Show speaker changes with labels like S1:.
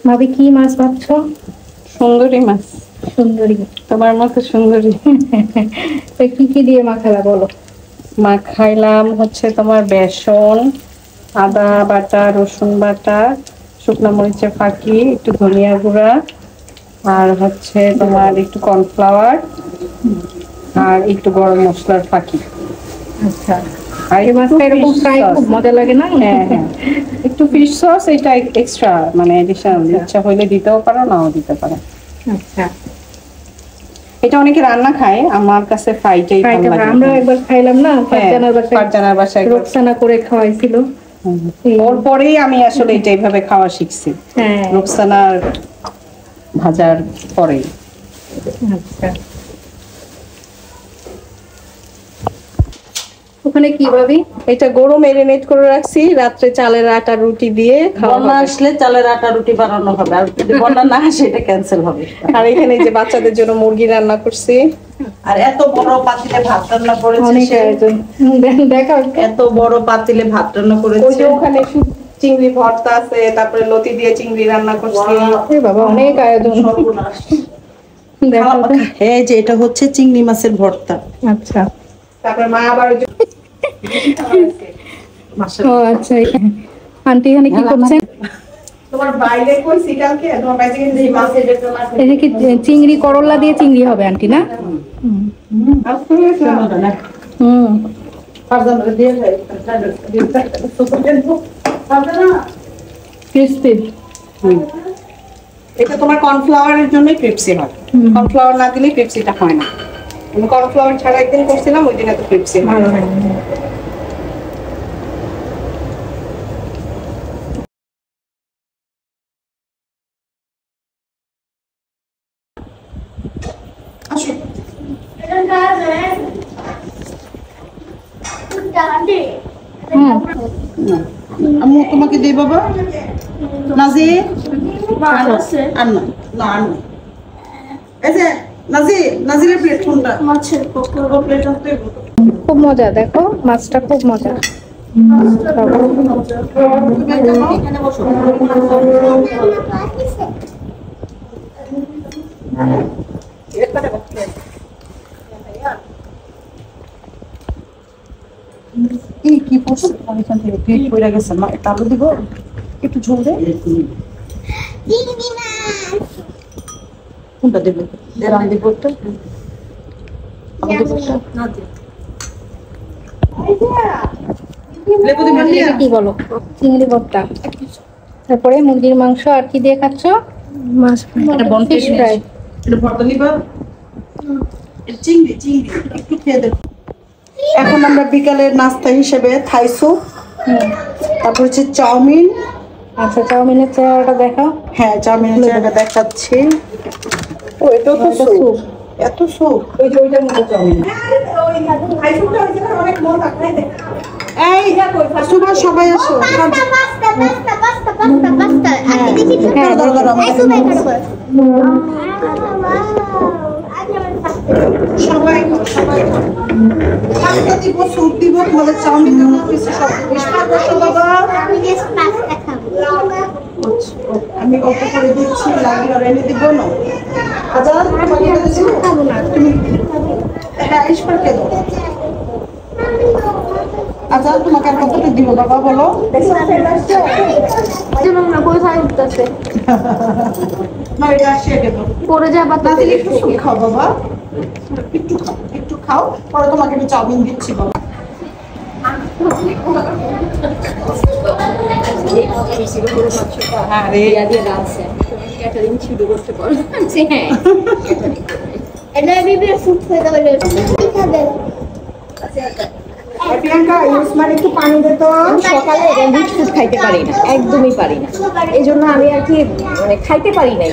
S1: ভাবি কি মাছ ভাবছো?
S2: সুন্দরী মাছ।
S1: সুন্দরী,
S2: তোমার মতো সুন্দরী।
S1: তো কি কি দিয়ে মাখালা বলো?
S2: মাখাইলাম হচ্ছে তোমার বেসন, আদা বাটা, রসুন বাটা, শুকনো মরিচের ফাঁকি, একটু ধনিয়া গুঁড়া, আর হচ্ছে তোমার একটু কর্নফ্লাওয়ার, আর একটু গরম মশলার ফাঁকি।
S1: আচ্ছা,
S2: আর
S1: এই মাছটা এরকম ফ্রাই খুব মজা লাগে না?
S2: হ্যাঁ হ্যাঁ, একটু ফিশ সস এটা এক্সট্রা, মানে এডিশনাল, ইচ্ছা হইলে দিতেও পারো, নাও দিতে পারো।
S1: আচ্ছা,
S2: এটা অনেকে রান্না খায়, আমার কাছে ফ্রাইটাই ভালো লাগে।
S1: আমরা একবার খাইলাম না,
S2: ফারজানার বাসায়
S1: রোকসানা করে খাওয়াইছিল।
S2: ওর পরেই আমি আসলে এটা এইভাবে খাওয়া শিখছি, রোকসানার ভাজার পরেই।
S1: আচ্ছা, ওখানে কি ভাবি?
S2: এটা গরু ম্যারিনেট করে রাখছি, রাত্রে চালের আটা রুটি দিয়ে খাওয়া হবে।
S3: বন্যা আসলে চালের আটা রুটি বানানো হবে, আর যদি বন্যা না আসে এটা ক্যান্সেল হবে।
S2: আর এখানে যে বাচ্চাদের জন্য মুরগি রান্না করছি,
S3: আর এত বড় পাতিলে ভাত রান্না করেছে,
S1: অনেক আয়োজন। দেখা
S3: এত বড় পাতিলে ভাত রান্না
S2: ওই
S3: করেছে।
S2: যে ওখানে চিংড়ি ভর্তা আছে, তারপরে লতি দিয়ে চিংড়ি রান্না করছি।
S1: বাবা, অনেক আয়োজন।
S3: হ্যাঁ, যে এটা হচ্ছে চিংড়ি মাছের ভর্তা।
S1: আচ্ছা,
S2: তারপরে মা আবার
S1: ও আচ্ছা, আন্টি এখানে কি করছেন?
S2: তোমার বাইরে কইছি কালকে, তোমার বাইরে যে মাছের
S1: এই যে কি চিংড়ি, করলা দিয়ে চিংড়ি হবে আন্টি না? হুম, ক্রিস্পি।
S2: এটা তোমার কর্নফ্লাওয়ারের জন্য ক্রিপসি হয়, কর্নফ্লাওয়ার না দিলে ক্রিপসিটা হয় না। আমি কর্নফ্লাওয়ার ছাড়া একদিন করছিলাম, ওই দিন এত ক্রিপসি হয়।
S1: ভালো হয়।
S3: আম্মু তোমাকে দেই বাবা। নাজি আর না, না আর না। এই যে নাজিরের প্লেট কোনটা? মাছের প্লেট আছে।
S1: খুব মজা, দেখো মাছটা খুব মজা।
S3: এখানে বসো। কি করছে এখান থেকে প্লেট পড়ে গেছে, মা এটা আলু দিব, একটু ঝোল দে। কোনটা দেবো? রান দিব একটা,
S1: কি বলো? চিংড়ি ভর্তা, তারপরে মুরগির মাংস, আর কি দিয়ে খাচ্ছ? মাছ ফিশ ফ্রাই।
S3: এটা ভর্তা নিবা? চিংড়ি একটু খেয়ে দেবো। এখন আমরা বিকালের নাস্তা হিসেবে থাই স্যুপ, তারপর হচ্ছে চাউমিন।
S1: আচ্ছা, চাউমিনের চেহারাটা দেখাও।
S3: হ্যাঁ, চাউমিনের চেহারাটা দেখাচ্ছি। ও এটা তো স্যুপ, এত স্যুপ।
S2: ওই যে ওইটার মতো চাউমিন, এই
S3: সুবা সবাই আসো। সবাই পাস্তা দিব, স্যুপ দিব, তোমাদের চাউমিন দিব, কিছু সব মিষ্টি বসো বাবা। আমি অল্প করে দিচ্ছি, লাগলে আর এনে দিব না। আচ্ছা, তুমি হ্যাঁ ইস্পার কে দাও। আচ্ছা, তোমাকে আর কতটা দিব বাবা বলো? না, এটা আসিয়া কে দাও।
S1: পরে যাবা তো।
S3: একটু স্যুপ খাও বাবা, একটু খাও, পরে তোমাকে আমি চাউমিন দিচ্ছি বাবা।
S2: প্রিয়াঙ্কা, ইউসমান একটু পানি দে তো।
S4: সকালে রিচ ফুড খাইতে পারি না, একদমই পারি না। এই জন্য আমি আর কি খাইতে পারি না।